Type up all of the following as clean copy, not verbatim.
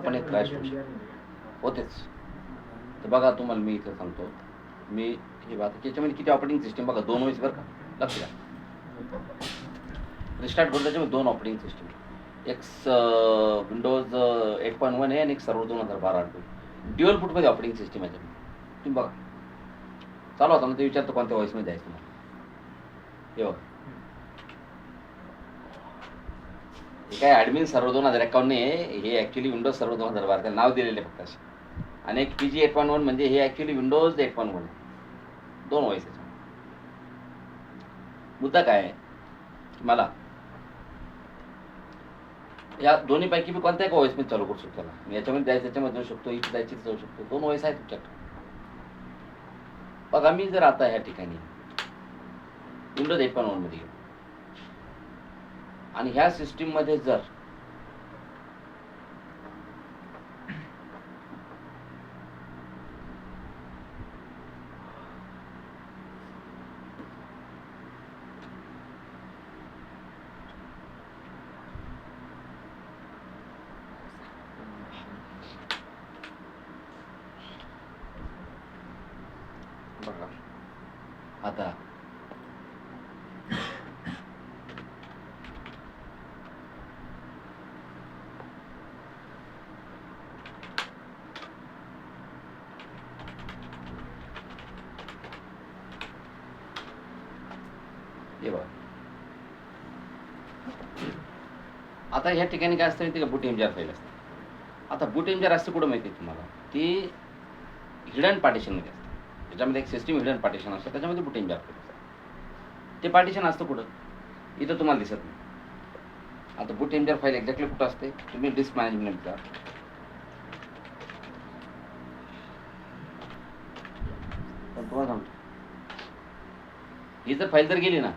पूर्णपणे क्रॅश होतेच. तर बघा तुम्हाला मी इथं सांगतो, मी हे बघा त्याच्यामध्ये किती ऑपरेटिंग सिस्टीम बघा 2 OS बरं का, लक्ष द्या. रिस्टार्ट करून त्याच्यामध्ये 2 ऑपरेटिंग सिस्टीम, एक विंडोज 8.1 आहे आणि एक सर्व्हर 2012 ड्युअल फूटमध्ये ऑपरेटिंग सिस्टीम आहे. तुम्ही बघा चालू होता ना, ते विचारतो कोणत्या वॉईसमध्ये द्यायचं तुम्हाला. हे बघा, हे काय ॲडमिन सर्व्हर 2051 आहे, हे ॲक्च्युली विंडोज सर्व्हर 2012 त्याला नाव दिलेले फक्त असे. आणि एक PG 8.1 म्हणजे हे ॲक्च्युली विंडोज 8.1 आहे. 2 वॉईस आहे. मुद्दा काय आहे, मला या दोन्हीपैकी मी कोणत्या एका वॉईसमध्ये चालू करू शकतो त्याला. मी याच्यामध्ये द्यायचं त्याच्यामध्ये जाऊ शकतो, इथे द्यायची जाऊ शकतो. 2 वॉईस आहे तुमच्याकडे. बघा मी जर आता ह्या ठिकाणी विंडोज 8.1 मध्ये गेलो आणि ह्या सिस्टीममध्ये जर बघा आता हे बघा, आता ह्या ठिकाणी काय असतं माहिती का, बूट एमजीआर फाईल असते. आता बूट एमजीआर असते कुठं माहिती आहे तुम्हाला, ती हिडन पार्टिशनमध्ये असते. त्याच्यामध्ये एक सिस्टीम हिडन पार्टिशन असतं, त्याच्यामध्ये बूट एमजीआर फाईल असते. ते पार्टिशन असतं कुठं, इथं तुम्हाला दिसत नाही. आता बूट एमजीआर फाईल एक्झॅक्टली कुठं असते, तुम्ही डिस्क मॅनेजमेंटचा पण तुम्हाला सांगतो, ही जर फाईल जर गेली ना,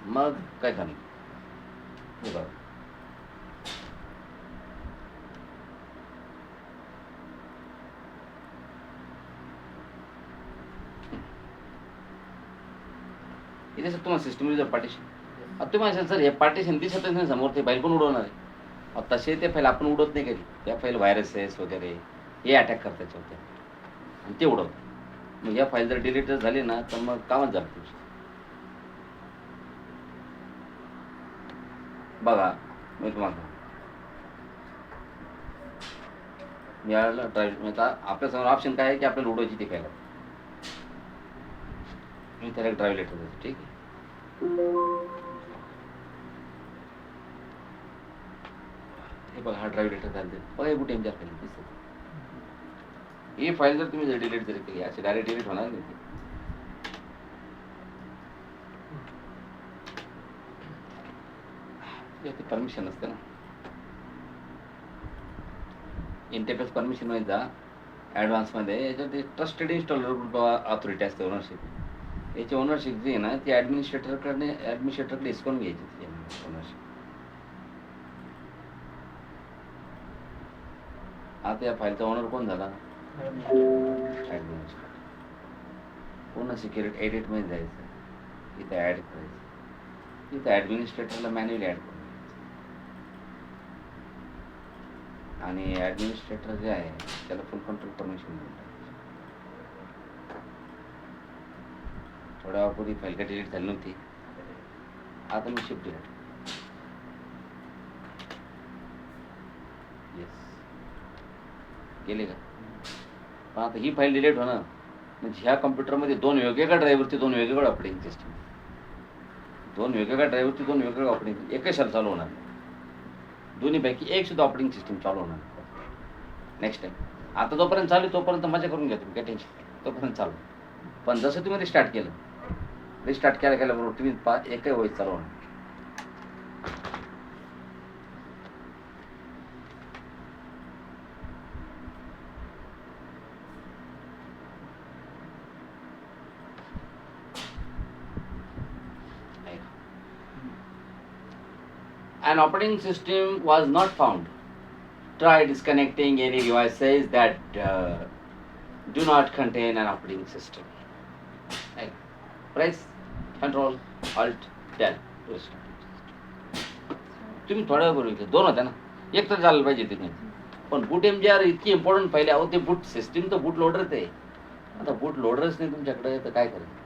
मग काय करणार. हे बघा, इथे सर तुम्हाला सिस्टम जर पार्टिशन, आता तुम्ही असेल सर हे पार्टिशन दिसत नाही समोर, ते फाईल पण उडवणार आहे. आता तसे ते फाईल आपण उडवत नाही कधी. त्या फाईल व्हायरसेस वगैरे हे अटॅक करतात त्याच्यावर आणि ते उडवतात. मग या फाईल जर डिलीट झाली ना, तर मग कामच झालं तुमचं. बघा मी तुम्हाला याला ड्राईव्ह, आता आपल्यासमोर ऑप्शन काय आहे की आपल्याला उडवायची ते फाईल. मी त्याला ड्राईव्ह लेटर देतो, ठीक आहे. हे बघा, हा ड्राईव्ह लेटर झाले बघा, हे कुठे एमजीआर फाईल दिसत. ही फाईल जर तुम्ही जर डिलीट जरी केली, अशी डायरेक्ट डिलीट होणार नाही. ती परमिशन असते ना, इंटरफेस परमिशन मध्ये जा ॲडव्हान्समध्ये. याच्यात ते ट्रस्टेड इन्स्टॉलर ऑथॉरिटी असते, ओनरशिप. याची ओनरशिप जी आहे ना, ती ॲडमिनिस्ट्रेटरकडे हिसकून घ्यायची ओनरशिप. आता या फाईलचा ओनर कोण झाला, ॲडमिनिस्ट्रेटर. पूर्ण सिक्युरिटी एडिटमध्ये जायचं, इथं ॲड करायचं, इथं ॲडमिनिस्ट्रेटरला मॅन्युअली ॲड करायचं. आणि ॲडमिनिस्ट्रेटर जे आहे त्याला फुल कंट्रोल परमिशन मिळतात. थोड्या वेळापूर्वी फाईल का डिलीट झाली नव्हती, आता मी शिफ्ट डिलीट. येस गेले का. पण आता ही फाईल डिलीट होणं म्हणजे ह्या कम्प्युटरमध्ये 2 वेगवेगळ्या ड्राईव्हरची 2 वेगवेगळ्या ऑपरेटिंग सिस्टीम, 2 वेगवेगळ्या ड्राईव्हरची 2 वेगवेगळ्या ऑपरेटिंग एकच शाल चालू होणार. दोन्हीपैकी एक सुद्धा ऑपरेटिंग सिस्टीम चालू होणार नेक्स्ट टाइम. आता जोपर्यंत चालू तोपर्यंत मजा करून घ्या तुम्ही, काय टेन्शन, तोपर्यंत चालू. पण जसं तुम्ही रिस्टार्ट केल्याबरोबर तुम्ही एकही वॉईस चालू होणार. An operating system was not found. Try disconnecting any devices that do not contain an operating system. Press Ctrl Alt Del to start. तुम्ही थोड्या वेळ 2 होत्या ना, एक तर झालं पाहिजे तिथे. पण बूट MGR इतकी इम्पॉर्टंट फाईल आहे. अहो ते बूट सिस्टीम तर बूट लोडरच आहे. आता बूट लोडरच नाही तुमच्याकडे तर काय करायचं?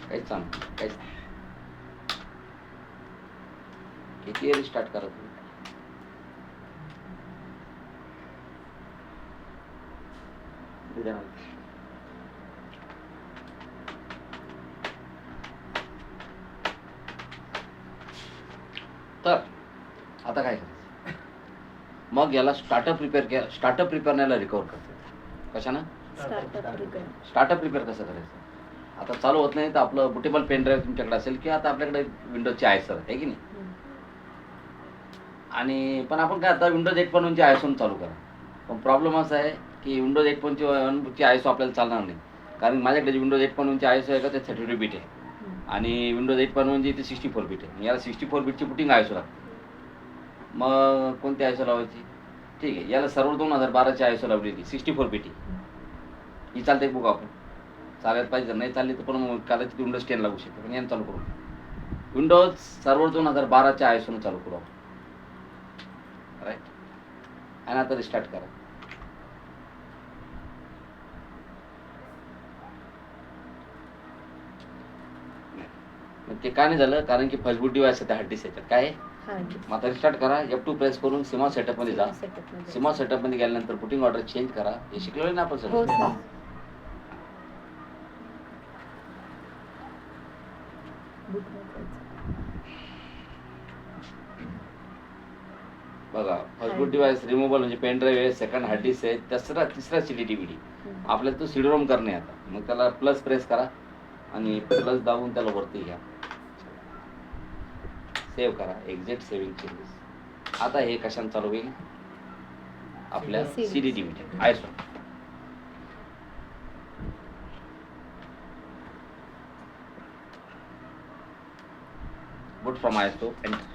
काहीच सांग काहीच नाही. किती रिस्टार्ट करा तुम्ही. तर आता काय करायचं? मग याला स्टार्टअप रिपेअरला रिकवर करतो. कशानं? स्टार्टअप रिपेअर कसं करायचं? आता चालू होत नाही तर आपलं बुटेबल पेन ड्राईव्ह तुमच्याकडे असेल किंवा आता आपल्याकडे विंडोजची आयसर आहे की नाही, आणि पण आपण काय आता विंडोज 8.1ची आयसोन चालू करा. पण प्रॉब्लेम असा आहे की विंडोज 8.1ची आयसो आपल्याला चालणार नाही, कारण माझ्याकडे जी विंडोज 8.1ची आयसो आहे का ते 32 बीट आहे आणि विंडोज 8.1ची ती 64 बीट आहे. याला 64 बीटची बुटिंग आयसो लागते. मग कोणती आयसो लावायची? ठीक आहे, याला सर्व 2012ची आयसो लावलेली 64 बीटी ही चालते बघू आपण. चालायला पाहिजे, नाही चालली तर पण मग कदाचित विंडोज 10 लागू शकते. पण यानं चालू करू. विंडोज सर्व्हर 2012च्या आयसोनं चालू करू आपण. राईट. आणि आता रिस्टार्ट करा. मग ते का नाही झालं? कारण की फर्स्ट बूट डिव्हाइस आहे हार्ड डिस्क याच्यात. काय मग आता रिस्टार्ट करा. F2 प्रेस करून सिमा सेटअपमध्ये जा. सिमा सेटअपमध्ये गेल्यानंतर बुटिंग ऑर्डर चेंज करा. हे शिकलो ना आपण सगळं. बघा, फर्स्ट बूट डिव्हाइस रिमूव्हल म्हणजे पेन ड्राईव्ह आहे, सेकंड हार्ड डिस्क आहे, तिसरा CD DVD. आपल्याला तो CD-ROM करणे. आता मग त्याला प्लस प्रेस करा आणि प्लस दाबून त्याला वरती घ्या. सेव्ह करा. Exit saving changes. आता हे कशाने चालू होईल? आपल्या CD DVD ISO. Boot from ISO enter.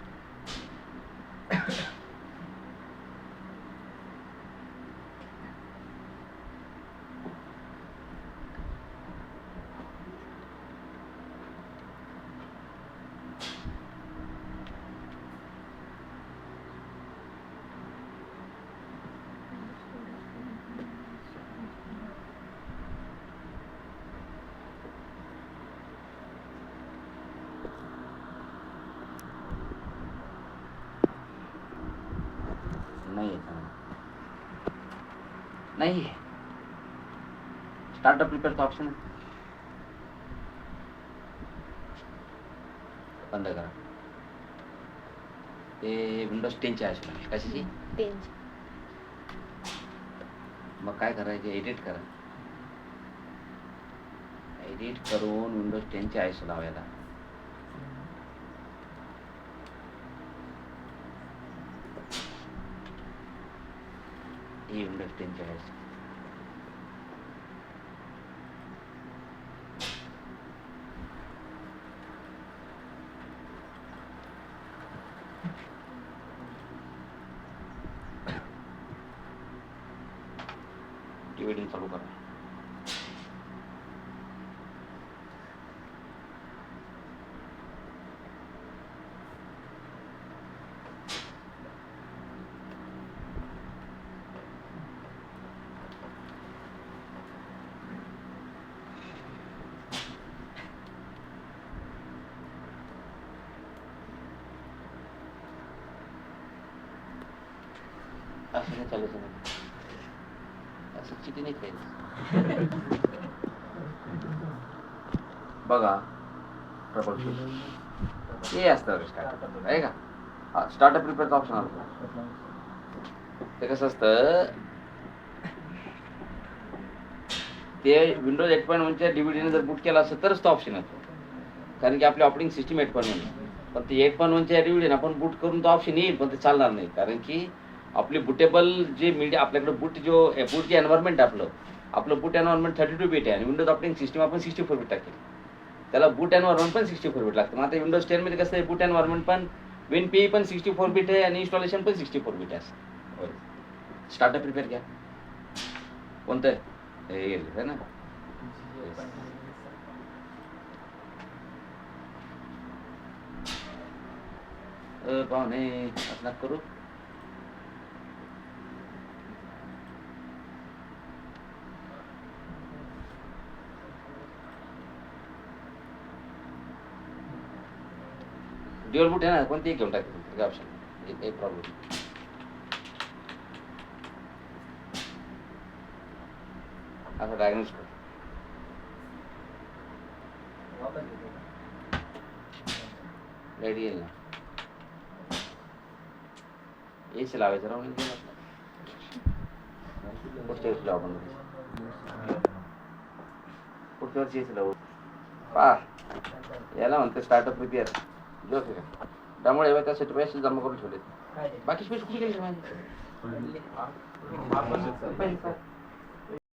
नाही, स्टार्टअप रिपेअरचा ऑप्शन आहे, बंद करा. ते विंडोज 10ची आयसो लागेल. कशाची? 10ची. मग काय करायचे? एडिट करा. एडिट करून विंडोज 10ची आयसो लावायला. ही विंडोज 10ची आयसो. डिव्हिडिंग चालू करा. असं नाही चालू समज. असं चिठी नाही खायचं. बघा, ट्रबल शूट हे असतं स्टार्टअप आहे का? हा, स्टार्टअप रिपेअरचा ऑप्शन आला. ते कसं असतं, ते विंडोज 8.1च्या DVDने जर बूट केला असेल तरच तो ऑप्शन येतो, कारण की आपली ऑपरेटिंग सिस्टीम 8.1. पण ते 8.1च्या DVDने आपण बूट करून तो ऑप्शन येईल, पण ते चालणार नाही, कारण की आपली बुटेबल जे मीडिया आपल्याकडे बूटची एन्व्हायरमेंट आपलं बूट एन्व्हायरमेंट 32 बीट आहे आणि विंडोज ऑपरेटिंग सिस्टीम आपण 64 बीट टाकेल. त्याला बूट एन्व्हायरमेंट पण 64 बीट लागतं. मग आता विंडोज 10 मध्ये कसं आहे, बूट एन्व्हायरमेंट पण WinPE पण 64 बीट आहे आणि इन्स्टॉलेशन पण 64 बीट आहे. स्टार्टअप रिपेअर घ्या. कोणतं आहे ना? पाहुणे असं करू. ड्युअल बूट आहे ना, कोणती एक घेऊन टाकते काय ऑप्शन, काही प्रॉब्लेम. असं डायग्नोज कर. लाईट येईल ना, एसी लावायचं राहून पुढच्या वेळेस लावा. आपण पुढच्या वर्षी एसी लावू. पा याला म्हणते स्टार्टअप विथ इयर जोक आहे का, त्यामुळे त्यासाठी पैसे जमा करून ठेवले. बाकी पैसे कुठे गेले माझे?